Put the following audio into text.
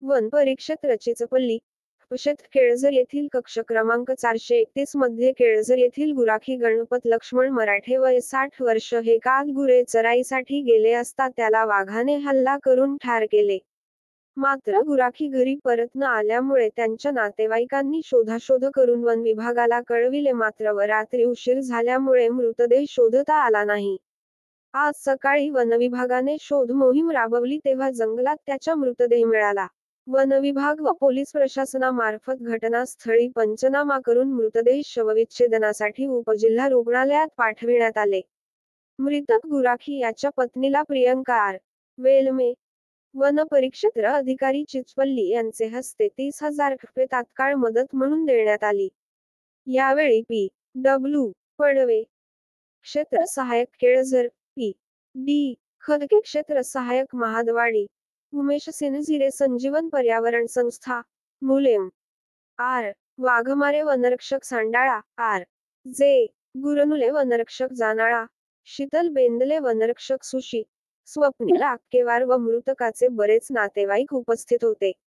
One परिक्षेत्र चिचपल्ली, शेत केळझर येथील कक्ष क्रमांक 431 मध्ये केळझर येथील गुराखी गणपत लक्ष्मण मराठे वय 60 वर्ष हे काल गुरे चराईसाठी गेले असता त्याला वाघाने हल्ला करून ठार केले. मात्र गुराखी घरी परत न आल्यामुळे त्यांच्या नातेवाईकांनी शोधाशोध करून वन विभागाला कळविले, मात्र रात्री उशीर झाल्यामुळे मृतदेह शोधता आला नाही. आज सकाळी वनविभागाने शोध मोहीम राबवली तेव्हा जंगलात त्याचा मृतदेह मिळाला. वनविभाग व पोलीस प्रशासनामार्फत घटनास्थळी पंचनामा करून मृतदेह शवविच्छेदनासाठी उपजिल्हा रुग्णालयात पाठविण्यात आले. मृतक गुराखी याच्या पत्नीला प्रियंका आर. वेलमे, वन परिक्षेत्र अधिकारी चिचपल्ली यांचे हस्ते 30,000 रुपये तात्काळ मदत म्हणून देण्यात आली. यावेळी पी. डब्ल्यू. पडवे, क्षेत्र सहाय्यक केळझर, पी. डी. खदके, क्षेत्र सहाय्यक महादवाडी, उमेश सिनझिरे, संजीवन पर्यावरण संस्था, मुलेम, आर. वाघमारे, वनरक्षक सांडाळा, आर. जे. गुरनुले, वनरक्षक जानाळा, शीतल बेंदले, वनरक्षक सुशी, स्वप्नील आक्केवार व मृतकाचे बरेच नातेवाईक उपस्थित होते.